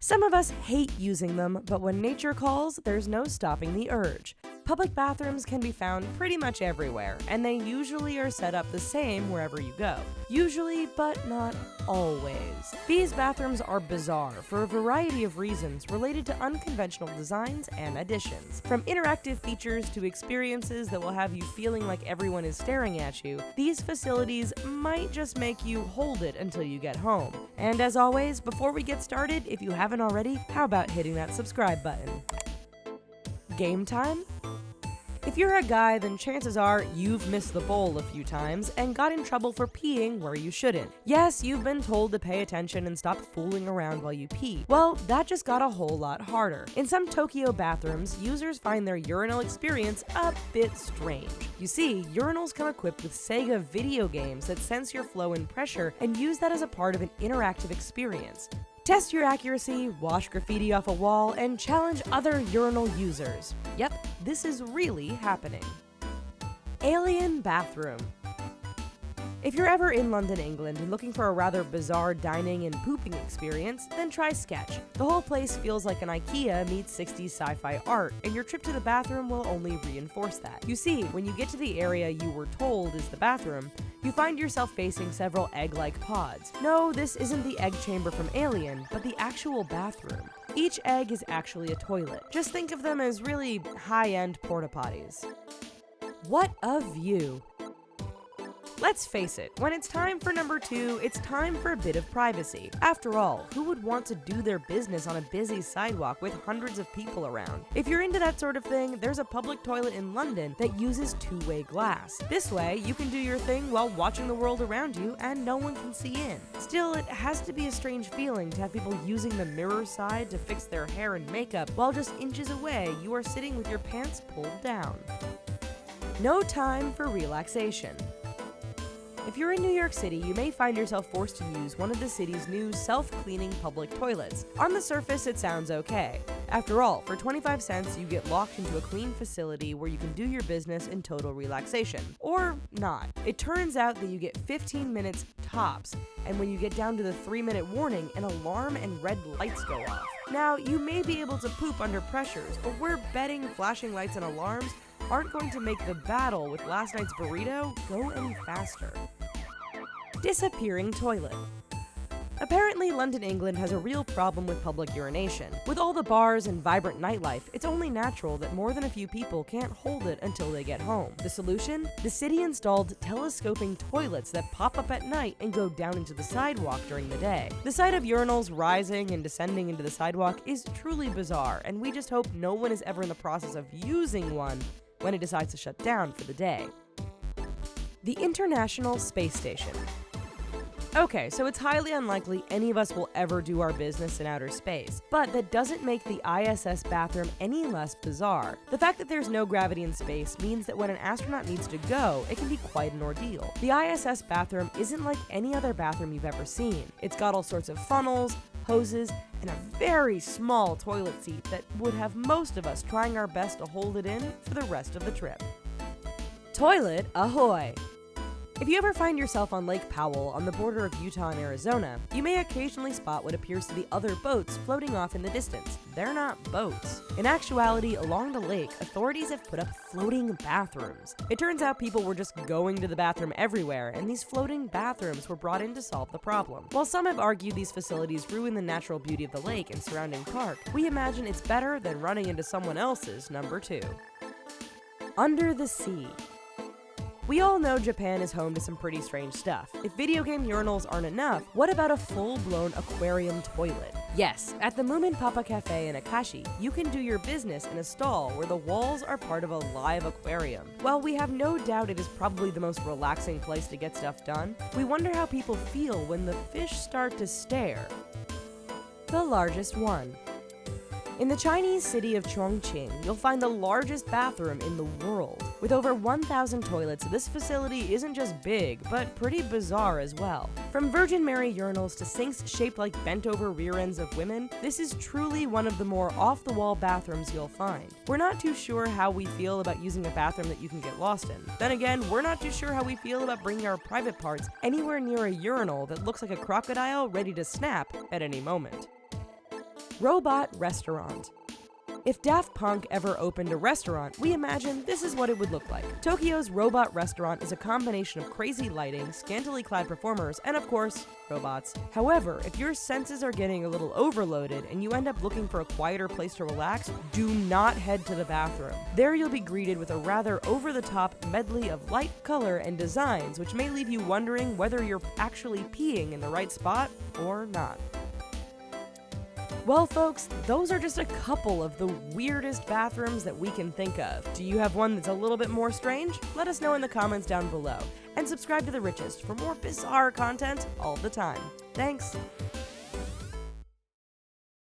Some of us hate using them, but when nature calls, there's no stopping the urge. Public bathrooms can be found pretty much everywhere, and they usually are set up the same wherever you go. Usually, but not always. These bathrooms are bizarre for a variety of reasons related to unconventional designs and additions. From interactive features to experiences that will have you feeling like everyone is staring at you, these facilities might just make you hold it until you get home. And as always, before we get started, if you haven't already, how about hitting that subscribe button? Game time? If you're a guy, then chances are you've missed the bowl a few times and got in trouble for peeing where you shouldn't. Yes, you've been told to pay attention and stop fooling around while you pee. Well, that just got a whole lot harder. In some Tokyo bathrooms, users find their urinal experience a bit strange. You see, urinals come equipped with Sega video games that sense your flow and pressure and use that as a part of an interactive experience. Test your accuracy, wash graffiti off a wall, and challenge other urinal users. Yep, this is really happening. Alien bathroom. If you're ever in London, England, and looking for a rather bizarre dining and pooping experience, then try Sketch. The whole place feels like an IKEA meets 60s sci-fi art, and your trip to the bathroom will only reinforce that. You see, when you get to the area you were told is the bathroom, you find yourself facing several egg-like pods. No, this isn't the egg chamber from Alien, but the actual bathroom. Each egg is actually a toilet. Just think of them as really high-end porta potties. What a view! Let's face it, when it's time for number 2, it's time for a bit of privacy. After all, who would want to do their business on a busy sidewalk with hundreds of people around? If you're into that sort of thing, there's a public toilet in London that uses two-way glass. This way, you can do your thing while watching the world around you and no one can see in. Still, it has to be a strange feeling to have people using the mirror side to fix their hair and makeup while just inches away you are sitting with your pants pulled down. No time for relaxation. If you're in New York City, you may find yourself forced to use one of the city's new self-cleaning public toilets. On the surface, it sounds okay. After all, for 25 cents, you get locked into a clean facility where you can do your business in total relaxation. Or not. It turns out that you get 15 minutes tops, and when you get down to the 3-minute warning, an alarm and red lights go off. Now, you may be able to poop under pressures, but we're betting flashing lights and alarms aren't going to make the battle with last night's burrito go any faster. Disappearing toilet. Apparently, London, England has a real problem with public urination. With all the bars and vibrant nightlife, it's only natural that more than a few people can't hold it until they get home. The solution? The city installed telescoping toilets that pop up at night and go down into the sidewalk during the day. The sight of urinals rising and descending into the sidewalk is truly bizarre, and we just hope no one is ever in the process of using one when it decides to shut down for the day. The International Space Station. Okay, so it's highly unlikely any of us will ever do our business in outer space, but that doesn't make the ISS bathroom any less bizarre. The fact that there's no gravity in space means that when an astronaut needs to go, it can be quite an ordeal. The ISS bathroom isn't like any other bathroom you've ever seen. It's got all sorts of funnels, hoses, and a very small toilet seat that would have most of us trying our best to hold it in for the rest of the trip. Toilet ahoy! If you ever find yourself on Lake Powell on the border of Utah and Arizona, you may occasionally spot what appears to be other boats floating off in the distance. They're not boats. In actuality, along the lake, authorities have put up floating bathrooms. It turns out people were just going to the bathroom everywhere, and these floating bathrooms were brought in to solve the problem. While some have argued these facilities ruin the natural beauty of the lake and surrounding park, we imagine it's better than running into someone else's number 2. Under the sea. We all know Japan is home to some pretty strange stuff. If video game urinals aren't enough, what about a full-blown aquarium toilet? Yes, at the Moomin Papa Cafe in Akashi, you can do your business in a stall where the walls are part of a live aquarium. While we have no doubt it is probably the most relaxing place to get stuff done, we wonder how people feel when the fish start to stare. The largest one. In the Chinese city of Chongqing, you'll find the largest bathroom in the world. With over 1,000 toilets, this facility isn't just big, but pretty bizarre as well. From Virgin Mary urinals to sinks shaped like bent-over rear ends of women, this is truly one of the more off-the-wall bathrooms you'll find. We're not too sure how we feel about using a bathroom that you can get lost in. Then again, we're not too sure how we feel about bringing our private parts anywhere near a urinal that looks like a crocodile ready to snap at any moment. Robot restaurant. If Daft Punk ever opened a restaurant, we imagine this is what it would look like. Tokyo's Robot Restaurant is a combination of crazy lighting, scantily clad performers, and of course, robots. However, if your senses are getting a little overloaded and you end up looking for a quieter place to relax, do not head to the bathroom. There you'll be greeted with a rather over-the-top medley of light, color, and designs, which may leave you wondering whether you're actually peeing in the right spot or not. Well, folks, those are just a couple of the weirdest bathrooms that we can think of. Do you have one that's a little bit more strange? Let us know in the comments down below. And subscribe to The Richest for more bizarre content all the time. Thanks!